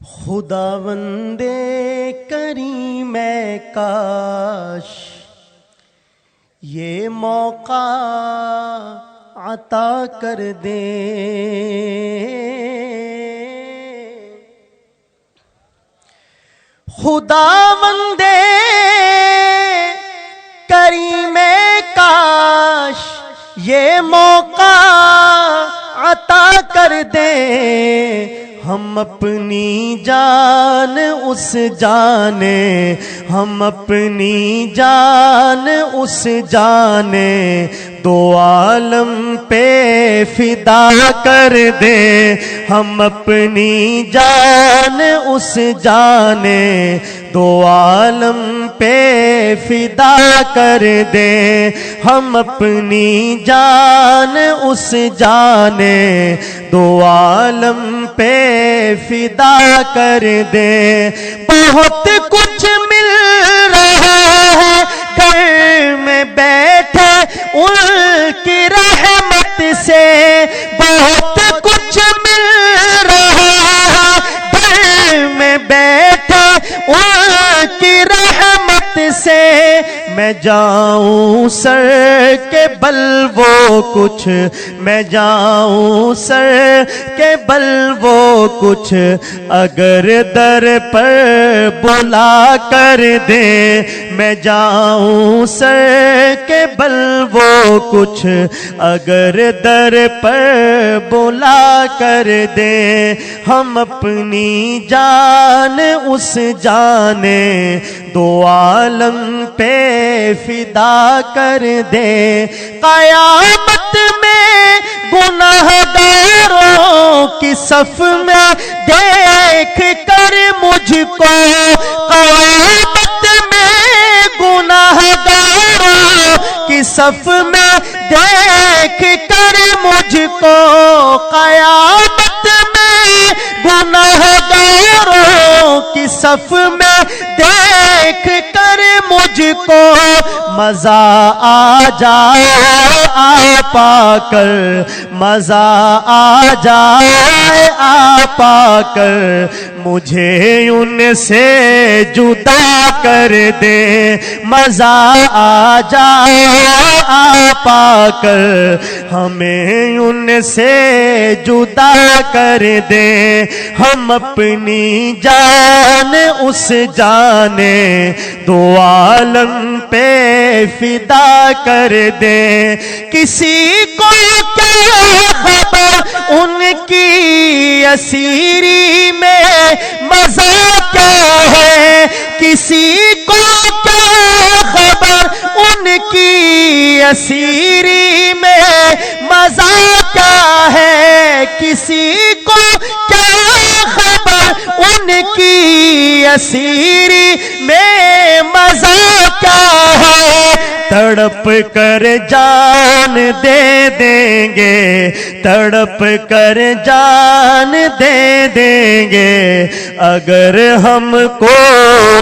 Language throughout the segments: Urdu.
خداوندے کریم کاش یہ موقع عطا کر دے، خداوندے کریم کاش یہ موقع عطا کر دے، ہم اپنی جان اس جانے، ہم اپنی جان اس جانے دو عالم پہ فدا کر دیں، ہم اپنی جان اس جانے دو عالم پہ فدا کر دیں، ہم اپنی جان اس جانے دو عالم پہ فدا کر دیں۔ بہت کچھ مل رہا ہے گھر میں بیٹھے ان کی رحمت سے، بہت کچھ مل رہا ہے گھر میں بیٹھے ان کی رحمت سے، میں جاؤں سر کے بل وہ کچھ، میں جاؤں سر کے بل وہ کچھ اگر در پر بلا کر دے، میں جاؤں سر کے بل وہ کچھ اگر در پر بلا کر دے، ہم اپنی جان اس جانے دو عالم پہ فدا کر دے۔ قیامت میں گناہگاروں کی صف میں دیکھ کر مجھ کو، قیامت میں گناہگاروں کی صف میں دیکھ کر مجھ کو، قیامت میں گناہگاروں کی صف میں دیکھ کر مجھ کو مزہ آ جائے پا کر، مزہ آ جائے پا کر مجھے ان سے جدا کر دے، مزہ آ جائے پا کر ہمیں ان سے جدا کر دے، ہم اپنی جان اس جانے دو عالم پہ فدا کر دے۔ کسی کو کیا خبر ان کی اسیری میں مزہ کیا ہے، کسی کو کیا خبر ان کی اسیری میں مزہ کیا ہے، کسی کو کیا خبر ان کی اسیری میں مزہ کیا ہے، تڑپ کر جان دے دیں گے، تڑپ کر جان دے دیں گے اگر ہم کو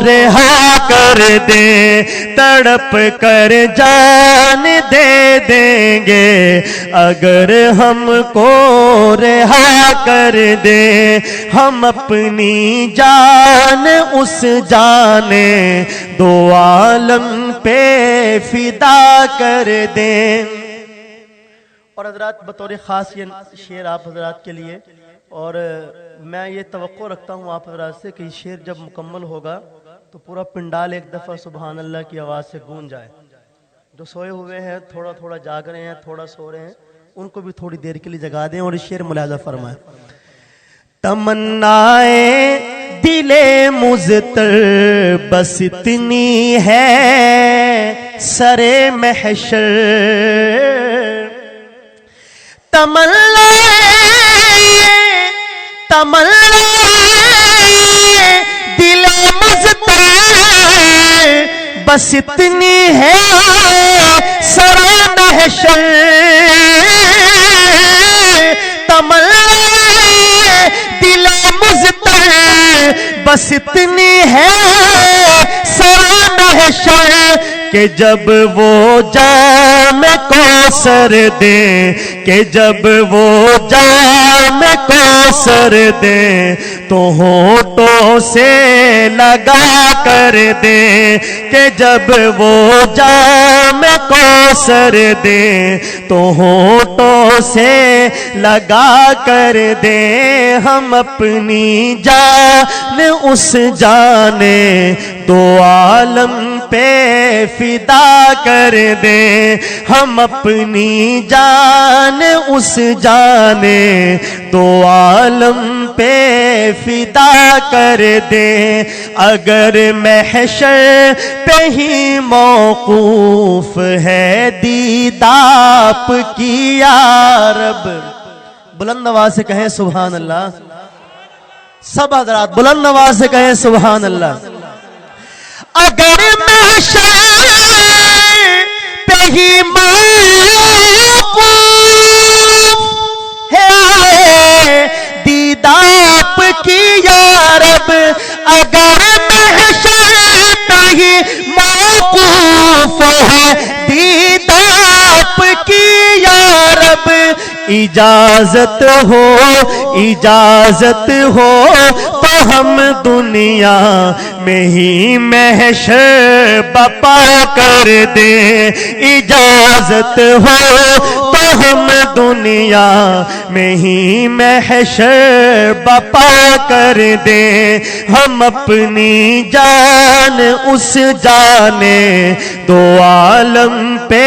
رہا کر دیں، تڑپ کر جان دے دیں گے اگر ہم کو رہا کر دیں، ہم اپنی جان اس جانے دو عالم پہ فدا کر دیں۔ اور حضرات بطور خاص یہ شعر آپ حضرات کے لیے، اور میں یہ توقع رکھتا ہوں آپ حضرات سے کہ یہ شعر جب مکمل ہوگا تو پورا پنڈال ایک دفعہ سبحان اللہ کی آواز سے گونج جائے۔ جو سوئے ہوئے ہیں، تھوڑا تھوڑا جاگ رہے ہیں، تھوڑا سو رہے ہیں، ان کو بھی تھوڑی دیر کے لیے جگا دیں اور یہ شعر ملاحظہ فرمائیں۔ تمنائے دل مضطر بس اتنی ہے سرے محشر، تمنا دل مضطر بس اتنی ہے سرے محشر، تمنا دل مضطر بس اتنی ہے سرے محشر کہ جب وہ جام کوثر دیں، کہ جب وہ جام کوثر دیں تو ہونٹوں سے لگا کر دیں، کہ جب وہ جام کوثر دیں تو ہونٹوں سے لگا کر دیں، ہم اپنی جان اس جانے دو عالم پہ فدا کر دیں، ہم اپنی جان اس جانے دو عالم پہ فدا کر دیں۔ اگر محشر پہ ہی موقوف ہے دید آپ کی یا رب، بلند آواز سے کہیں سبحان اللہ، سب حضرات بلند آواز سے کہیں سبحان اللہ۔ اگر محشر پہ ہی موقوف ہے دید آپ کی یا رب، اگر محشر پہ ہی موقوف ہے دید آپ کی یا رب، اجازت ہو تو ہم دنیا میں ہی محشر بپا کر دیں، اجازت ہو تو ہم دنیا میں ہی محشر بپا کر دیں، ہم اپنی جان اس جانے دو عالم پہ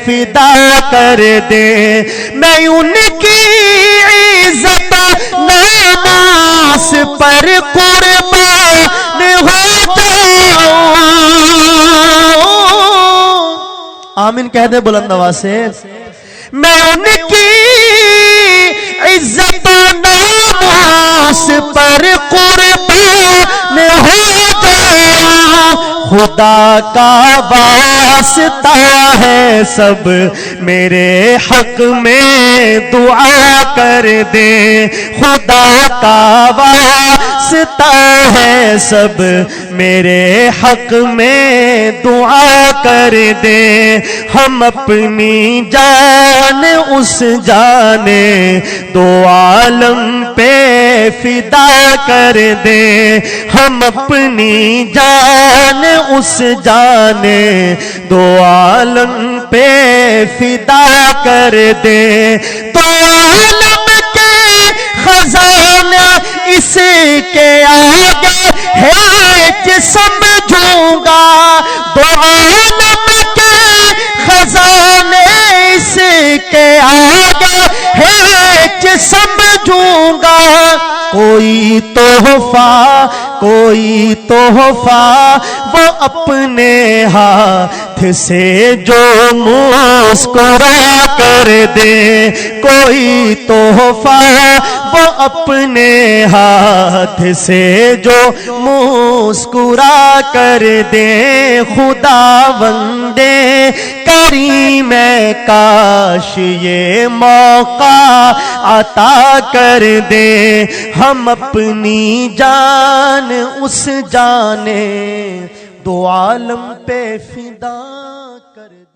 فدا کر دیں۔ میں ان کی عزت ناموس پر قربان ہو جاؤں، آمین کہہ دے بلند آواز سے۔ میں ان کی عزت ناموس پر قربان ہو جاؤں، خدا کا واسطہ ہے سب میرے حق میں دعا کر دیں، خدا کا واسطہ ہے سب میرے حق میں دعا کر دیں، ہم اپنی جان اس جانے دو عالم پہ فدا کر دیں، ہم اپنی جان اس جانے دو عالم پہ فدا کر دیں۔ تو عالم کے خزانہ اس کے آگے ہے کہ سمجھوں گا، دو عالم کے خزانے اس کے آگے ہے کہ سمجھوں گا، کوئی تحفہ وہ اپنے ہاتھ سے جو مسکرا کر دے، کوئی تحفہ وہ اپنے ہاتھ سے جو مسکرا کر دے، خداوندے کریم کاش یہ موقع عطا کر دے، ہم اپنی جان اس جانے دو عالم پہ فدا کر دے۔